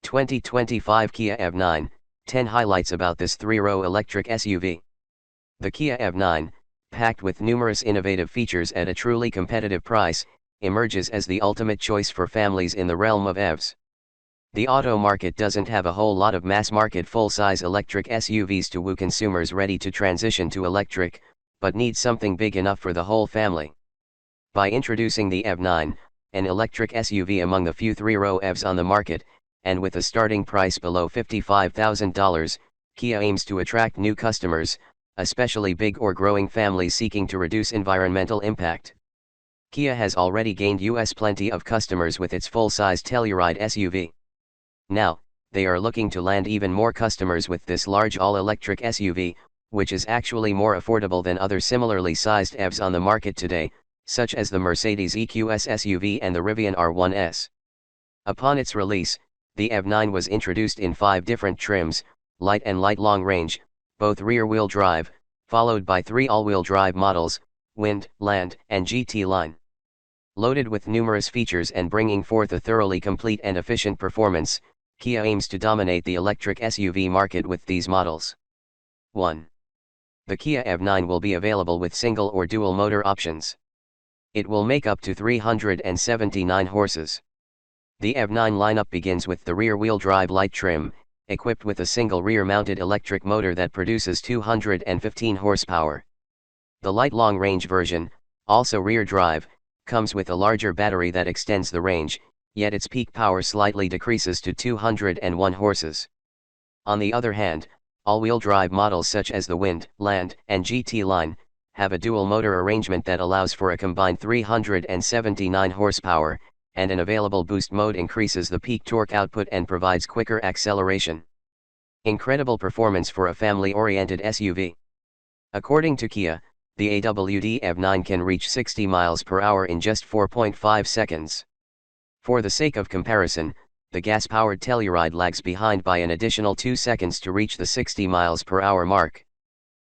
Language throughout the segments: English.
2025 Kia EV9, 10 highlights about this 3-row electric SUV. The Kia EV9, packed with numerous innovative features at a truly competitive price, emerges as the ultimate choice for families in the realm of EVs. The auto market doesn't have a whole lot of mass-market full-size electric SUVs to woo consumers ready to transition to electric, but needs something big enough for the whole family. By introducing the EV9, an electric SUV among the few 3-row EVs on the market, and with a starting price below $55,000, Kia aims to attract new customers, especially big or growing families seeking to reduce environmental impact. Kia has already gained plenty of customers with its full-size Telluride SUV. Now, they are looking to land even more customers with this large all-electric SUV, which is actually more affordable than other similarly sized EVs on the market today, such as the Mercedes EQS SUV and the Rivian R1S. Upon its release, the EV9 was introduced in 5 different trims: light and light long range, both rear-wheel drive, followed by 3 all-wheel drive models, Wind, Land, and GT-Line. Loaded with numerous features and bringing forth a thoroughly complete and efficient performance, Kia aims to dominate the electric SUV market with these models. 1. The Kia EV9 will be available with single or dual motor options. It will make up to 379 horses. The EV9 lineup begins with the rear-wheel drive light trim, equipped with a single rear-mounted electric motor that produces 215 horsepower. The light long-range version, also rear-drive, comes with a larger battery that extends the range, yet its peak power slightly decreases to 201 horses. On the other hand, all-wheel drive models such as the Wind, Land, and GT-Line have a dual motor arrangement that allows for a combined 379 horsepower, and an available boost mode increases the peak torque output and provides quicker acceleration. Incredible performance for a family-oriented SUV. According to Kia, the e-AWD EV9 can reach 60 miles per hour in just 4.5 seconds. For the sake of comparison, the gas-powered Telluride lags behind by an additional 2 seconds to reach the 60 miles per hour mark.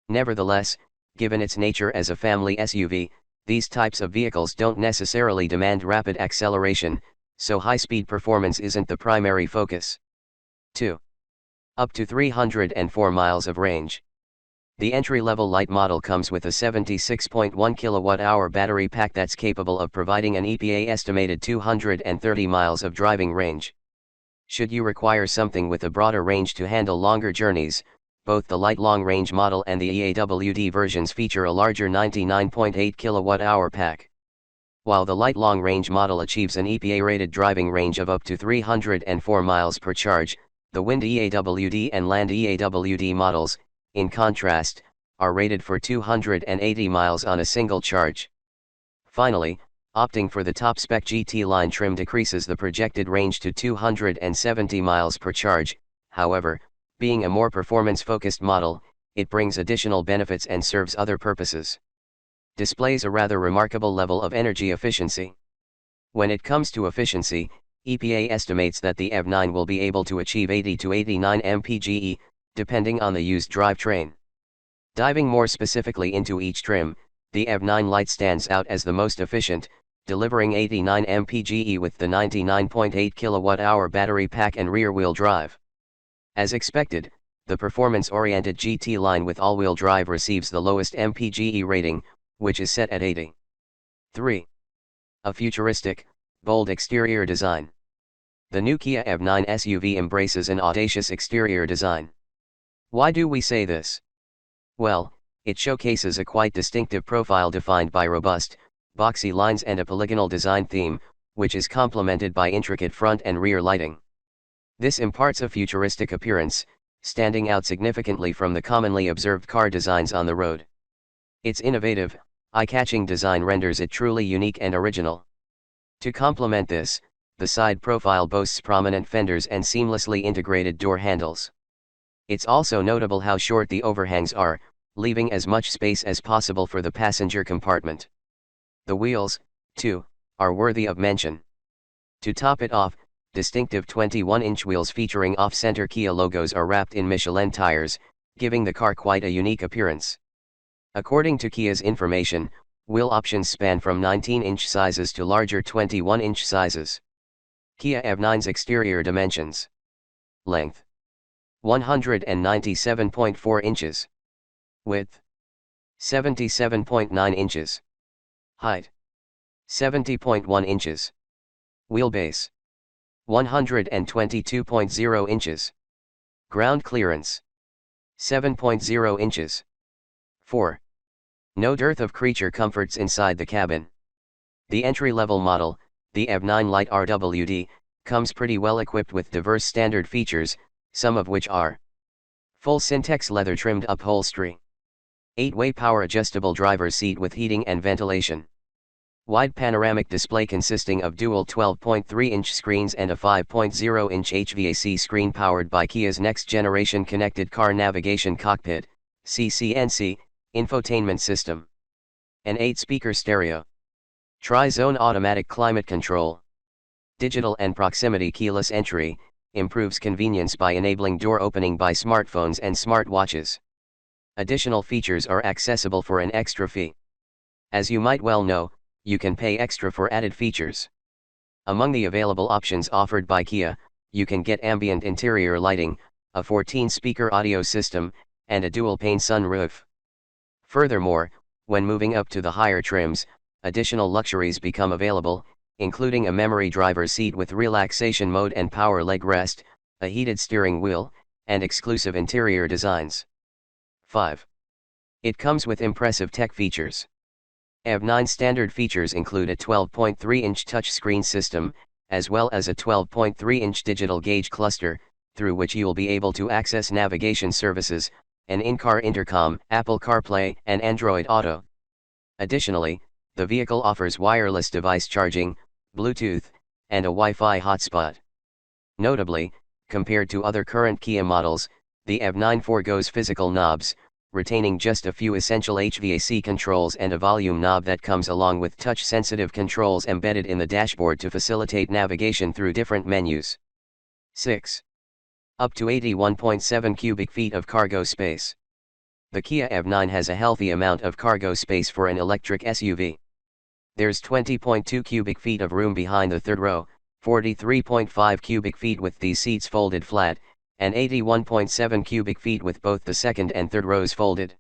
Nevertheless, given its nature as a family SUV, these types of vehicles don't necessarily demand rapid acceleration, so high-speed performance isn't the primary focus. 2. Up to 304 miles of range. The entry-level light model comes with a 76.1 kWh battery pack that's capable of providing an EPA-estimated 230 miles of driving range. Should you require something with a broader range to handle longer journeys, both the light long-range model and the e-AWD versions feature a larger 99.8 kWh pack. While the light long-range model achieves an EPA-rated driving range of up to 304 miles per charge, the Wind e-AWD and Land e-AWD models, in contrast, are rated for 280 miles on a single charge. Finally, opting for the top-spec GT-Line trim decreases the projected range to 270 miles per charge. However, being a more performance-focused model, it brings additional benefits and serves other purposes. Displays a rather remarkable level of energy efficiency. When it comes to efficiency, EPA estimates that the EV9 will be able to achieve 80 to 89 mpge, depending on the used drivetrain. Diving more specifically into each trim, the EV9 Lite stands out as the most efficient, delivering 89 mpge with the 99.8 kWh battery pack and rear-wheel drive. As expected, the performance-oriented GT-Line with all-wheel drive receives the lowest mpge rating, which is set at 80. 3. A futuristic, bold exterior design. The new Kia EV9 SUV embraces an audacious exterior design. Why do we say this? Well, it showcases a quite distinctive profile defined by robust, boxy lines and a polygonal design theme, which is complemented by intricate front and rear lighting. This imparts a futuristic appearance, standing out significantly from the commonly observed car designs on the road. Its innovative, eye-catching design renders it truly unique and original. To complement this, the side profile boasts prominent fenders and seamlessly integrated door handles. It's also notable how short the overhangs are, leaving as much space as possible for the passenger compartment. The wheels, too, are worthy of mention. To top it off, distinctive 21-inch wheels featuring off-center Kia logos are wrapped in Michelin tires, giving the car quite a unique appearance. According to Kia's information, wheel options span from 19-inch sizes to larger 21-inch sizes. Kia EV9's exterior dimensions. Length 197.4 inches. Width 77.9 inches. Height 70.1 inches. Wheelbase 122.0 inches. Ground clearance 7.0 inches. 4. No dearth of creature comforts inside the cabin. The entry-level model, the ev9-line-awd, comes pretty well equipped with diverse standard features, some of which are full Syntex leather-trimmed upholstery, 8-way power-adjustable driver's seat with heating and ventilation, wide panoramic display consisting of dual 12.3-inch screens and a 5.0-inch HVAC screen powered by Kia's next-generation connected car navigation cockpit, CCNC, infotainment system, an 8-speaker stereo, tri-zone automatic climate control, digital and proximity keyless entry, improves convenience by enabling door opening by smartphones and smartwatches. Additional features are accessible for an extra fee. As you might well know, you can pay extra for added features. Among the available options offered by Kia, you can get ambient interior lighting, a 14-speaker audio system, and a dual-pane sunroof. Furthermore, when moving up to the higher trims, additional luxuries become available, including a memory driver's seat with relaxation mode and power leg rest, a heated steering wheel, and exclusive interior designs. 5. It comes with impressive tech features. ev9 standard features include a 12.3-inch touchscreen system, as well as a 12.3-inch digital gauge cluster, through which you will be able to access navigation services, an in-car intercom, Apple CarPlay, and Android Auto. Additionally, the vehicle offers wireless device charging, Bluetooth, and a Wi-Fi hotspot. Notably, compared to other current Kia models, the ev9 forgoes physical knobs, retaining just a few essential HVAC controls and a volume knob that comes along with touch-sensitive controls embedded in the dashboard to facilitate navigation through different menus. 6. Up to 81.7 cubic feet of cargo space. The Kia ev9 has a healthy amount of cargo space for an electric SUV. There's 20.2 cubic feet of room behind the third row, 43.5 cubic feet with these seats folded flat, and 81.7 cubic feet with both the second and third rows folded.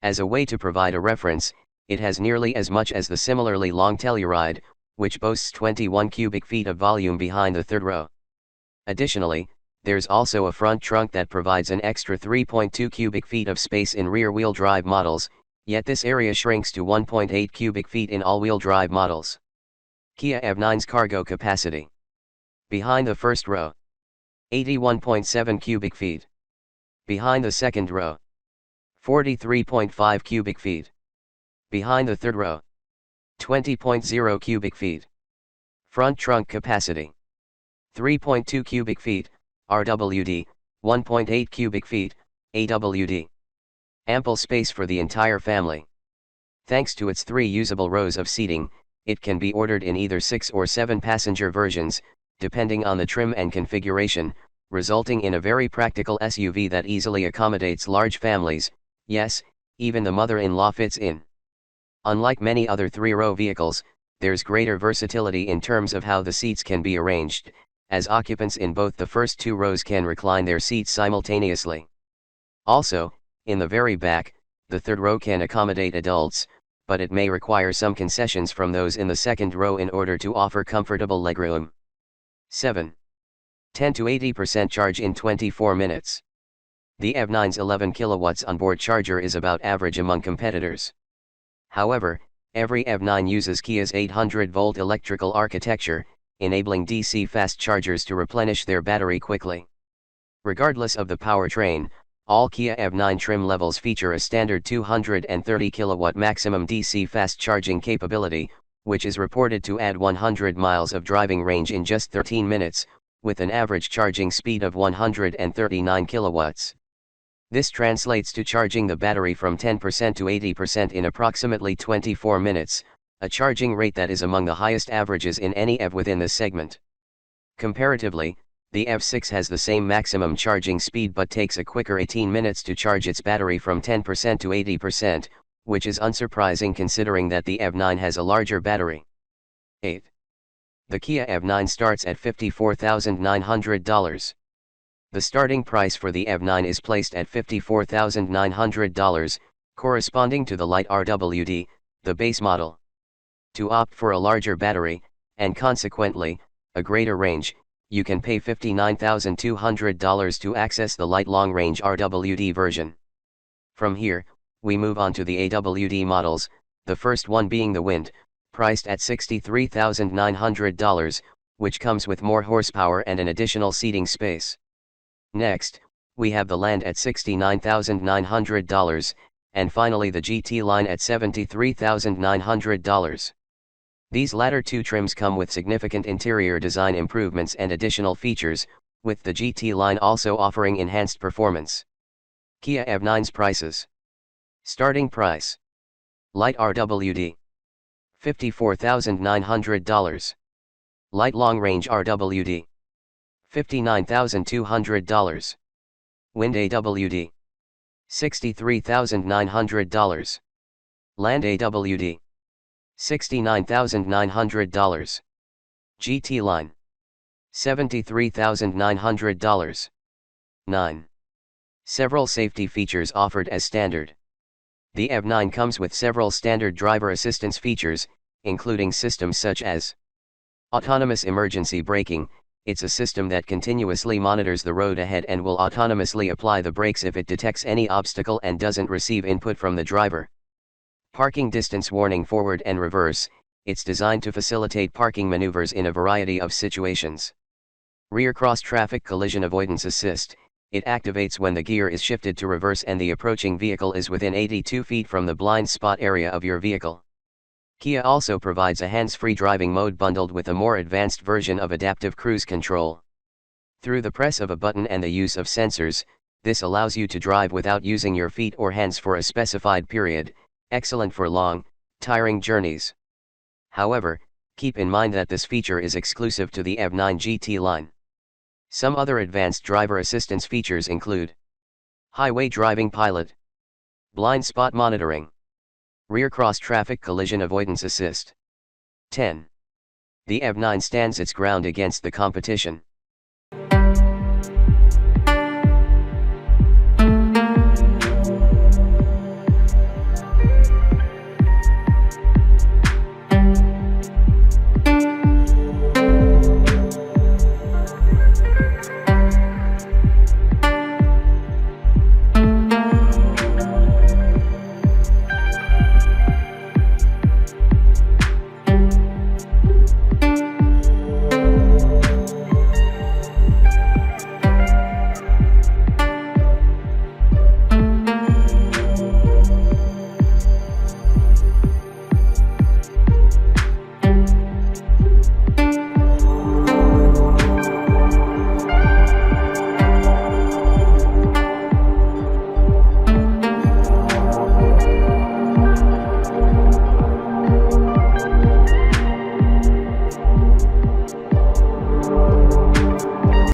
As a way to provide a reference, it has nearly as much as the similarly long Telluride, which boasts 21 cubic feet of volume behind the third row. Additionally, there's also a front trunk that provides an extra 3.2 cubic feet of space in rear-wheel drive models, yet this area shrinks to 1.8 cubic feet in all-wheel drive models. Kia ev9's cargo capacity. Behind the first row, 81.7 cubic feet. Behind the second row, 43.5 cubic feet. Behind the third row, 20.0 cubic feet. Front trunk capacity, 3.2 cubic feet, RWD, 1.8 cubic feet, AWD. Ample space for the entire family. Thanks to its 3 usable rows of seating, it can be ordered in either 6 or 7 passenger versions, depending on the trim and configuration, resulting in a very practical SUV that easily accommodates large families. Yes, even the mother-in-law fits in. Unlike many other 3-row vehicles, there's greater versatility in terms of how the seats can be arranged, as occupants in both the first 2 rows can recline their seats simultaneously. Also, in the very back, the third row can accommodate adults, but it may require some concessions from those in the second row in order to offer comfortable legroom. 7. 10 to 80% charge in 24 minutes. The ev9's 11 kilowatts onboard charger is about average among competitors. However, every ev9 uses Kia's 800-volt electrical architecture, enabling DC fast chargers to replenish their battery quickly. Regardless of the powertrain, all Kia ev9 trim levels feature a standard 230 kilowatt maximum DC fast charging capability, which is reported to add 100 miles of driving range in just 13 minutes, with an average charging speed of 139 kilowatts. This translates to charging the battery from 10% to 80% in approximately 24 minutes, a charging rate that is among the highest averages in any EV within this segment. Comparatively, the EV6 has the same maximum charging speed but takes a quicker 18 minutes to charge its battery from 10% to 80%, which is unsurprising considering that the ev9 has a larger battery. 8. The Kia ev9 starts at $54,900. The starting price for the ev9 is placed at $54,900, corresponding to the Lite RWD, the base model. To opt for a larger battery, and consequently, a greater range, you can pay $59,200 to access the Lite Long Range RWD version. From here, we move on to the e-AWD models, the first one being the Wind, priced at $63,900, which comes with more horsepower and an additional seating space. Next, we have the Land at $69,900, and finally the GT-Line at $73,900. These latter two trims come with significant interior design improvements and additional features, with the GT-Line also offering enhanced performance. Kia ev9's prices. Starting price. Lite RWD. $54,900. Lite Long Range RWD. $59,200. Wind AWD. $63,900. Land AWD. $69,900. GT Line. $73,900. 9. Several safety features offered as standard. The ev9 comes with several standard driver assistance features, including systems such as autonomous emergency braking. It's a system that continuously monitors the road ahead and will autonomously apply the brakes if it detects any obstacle and doesn't receive input from the driver. Parking distance warning forward and reverse. It's designed to facilitate parking maneuvers in a variety of situations. Rear cross traffic collision avoidance assist. It activates when the gear is shifted to reverse and the approaching vehicle is within 82 feet from the blind spot area of your vehicle. Kia also provides a hands-free driving mode bundled with a more advanced version of adaptive cruise control. Through the press of a button and the use of sensors, this allows you to drive without using your feet or hands for a specified period, excellent for long, tiring journeys. However, keep in mind that this feature is exclusive to the ev9 GT line. Some other advanced driver assistance features include highway driving pilot, blind spot monitoring, rear cross traffic collision avoidance assist. 10. The ev9 stands its ground against the competition.